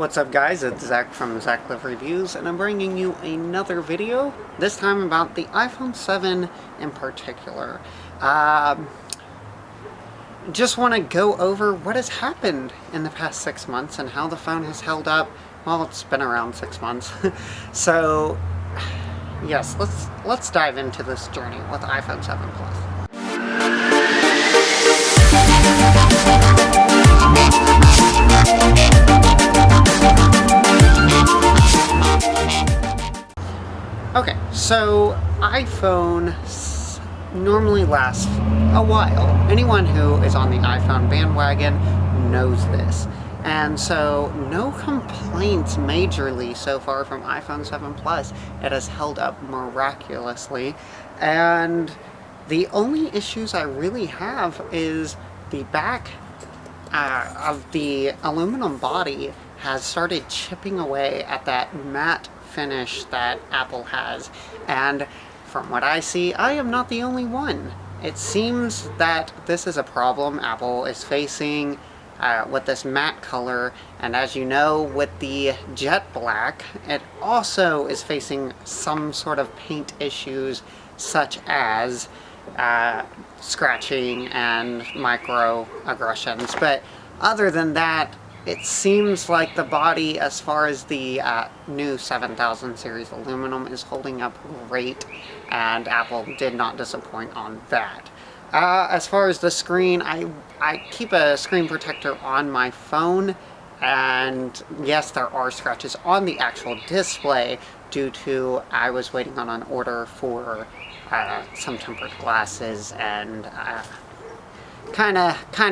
What's up guys, it's Zach from Zach Live Reviews, and I'm bringing you another video, this time about the iPhone 7 in particular. Just want to go over what has happened in the past 6 months and how the phone has held up. Well, it's been around 6 months. So, yes, let's dive into this journey with iPhone 7 Plus. Okay, so iPhone normally lasts a while. Anyone who is on the iPhone bandwagon knows this. And so no complaints majorly so far from iPhone 7 Plus. It has held up miraculously. And the only issues I really have is the back of the aluminum body has started chipping away at that matte finish that Apple has, and from what I see, I am not the only one. It seems that this is a problem Apple is facing with this matte color, and as you know, with the jet black, it also is facing some sort of paint issues such as scratching and microaggressions. But other than that, it seems like the body, as far as the new 7000 series aluminum, is holding up great, and Apple did not disappoint on that. As far as the screen, I keep a screen protector on my phone, and yes, there are scratches on the actual display due to I was waiting on an order for some tempered glasses, and kind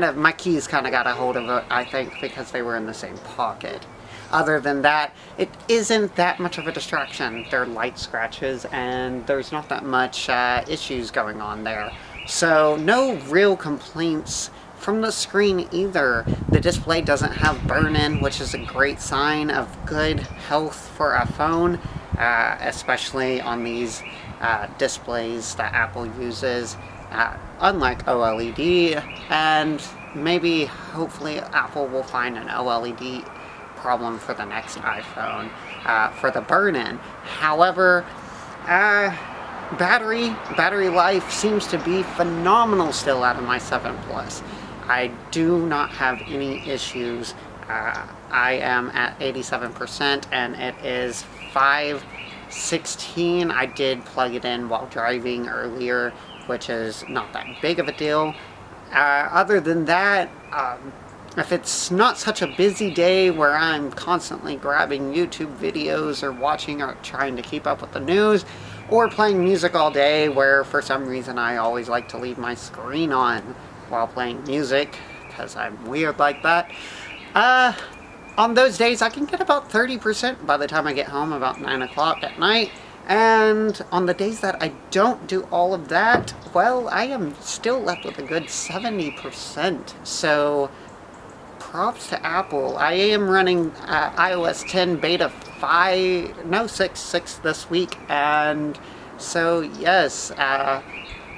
of, my keys kind of got a hold of it, I think, because they were in the same pocket. Other than that, it isn't that much of a distraction. They're light scratches, and there's not that much issues going on there. So, no real complaints from the screen either. The display doesn't have burn-in, which is a great sign of good health for a phone, especially on these displays that Apple uses. Unlike OLED, and maybe, hopefully, Apple will find an OLED problem for the next iPhone for the burn-in. However, battery life seems to be phenomenal still out of my 7 Plus. I do not have any issues. I am at 87%, and it is 5:16. I did plug it in while driving earlier, which is not that big of a deal. Other than that, if it's not such a busy day where I'm constantly grabbing YouTube videos or watching or trying to keep up with the news, or playing music all day, where for some reason I always like to leave my screen on while playing music, because I'm weird like that. On those days I can get about 30% by the time I get home, about 9 o'clock at night. And on the days that I don't do all of that, well, I am still left with a good 70%. So, props to Apple. I am running iOS 10 beta 6 this week, and so yes,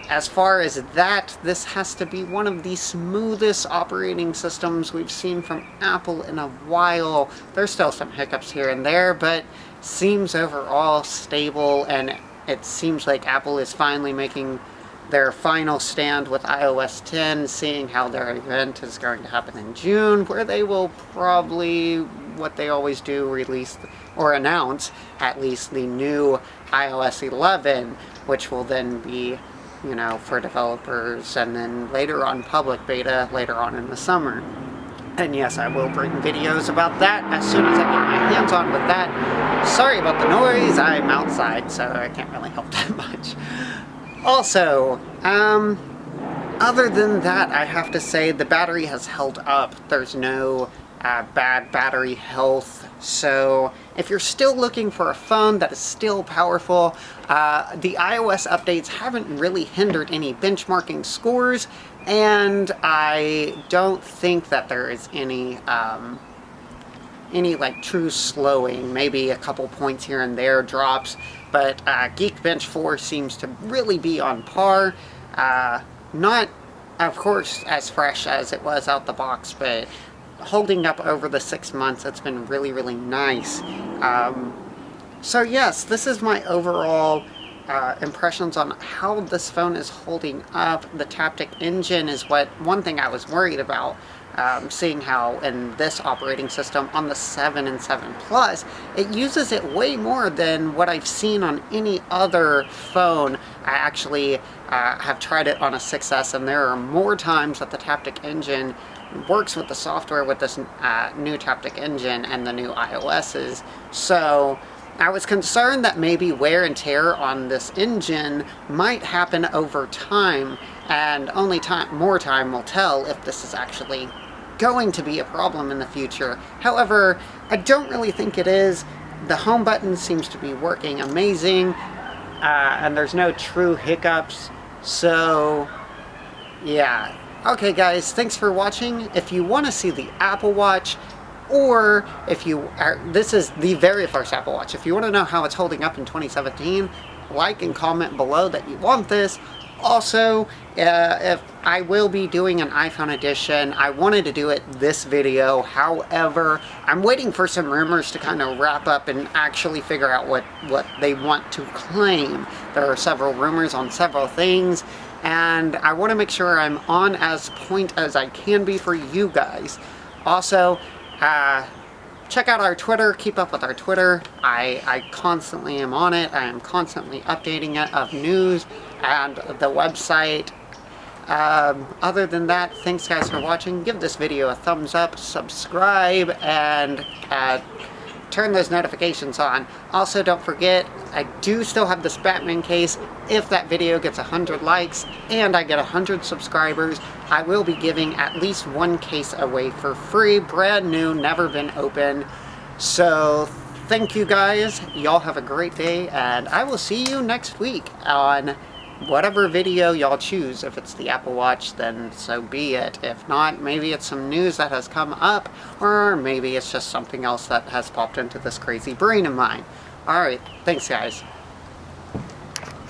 as far as that, this has to be one of the smoothest operating systems we've seen from Apple in a while. There's still some hiccups here and there, but seems overall stable, and it seems like Apple is finally making their final stand with iOS 10, seeing how their event is going to happen in June, where they will probably, what they always do, release or announce at least the new iOS 11, which will then be, you know, for developers, and then later on public beta later on in the summer. And yes, I will bring videos about that as soon as I get my hands on with that. Sorry about the noise, I'm outside, so I can't really help that much. Also, other than that, I have to say the battery has held up. There's no bad battery health. So if you're still looking for a phone that is still powerful, the iOS updates haven't really hindered any benchmarking scores, and I don't think that there is any like true slowing. Maybe a couple points here and there drops, but Geekbench 4 seems to really be on par. Not, of course, as fresh as it was out the box, but holding up over the 6 months. It's been really, really nice. So yes, this is my overall impressions on how this phone is holding up. The Taptic engine is one thing I was worried about, seeing how in this operating system on the 7 and 7 Plus, it uses it way more than what I've seen on any other phone. I actually have tried it on a 6S, and there are more times that the Taptic engine works with the software with this new Taptic engine and the new iOS's. So I was concerned that maybe wear and tear on this engine might happen over time, and only more time will tell if this is actually going to be a problem in the future. However, I don't really think it is. The home button seems to be working amazing, and there's no true hiccups. So yeah. Okay guys, thanks for watching. If you want to see the Apple Watch, or if you are, this is the very first Apple Watch. If you want to know how it's holding up in 2017, like and comment below that you want this. Also, if I will be doing an iPhone edition, I wanted to do it this video. However, I'm waiting for some rumors to kind of wrap up and actually figure out what they want to claim. There are several rumors on several things, and I want to make sure I'm on as point as I can be for you guys. Also, check out our Twitter, keep up with our Twitter. I constantly am on it. I am constantly updating it of news and the website. Other than that, thanks guys for watching. Give this video a thumbs up, subscribe, and turn those notifications on. Also, don't forget, I do still have this Batman case. If that video gets 100 likes and I get 100 subscribers, I will be giving at least one case away for free, brand new, never been opened. So thank you guys. Y'all have a great day, and I will see you next week on whatever video y'all choose. If it's the Apple Watch, then so be it. If not, maybe it's some news that has come up, or maybe it's just something else that has popped into this crazy brain of mine. Alright, thanks guys.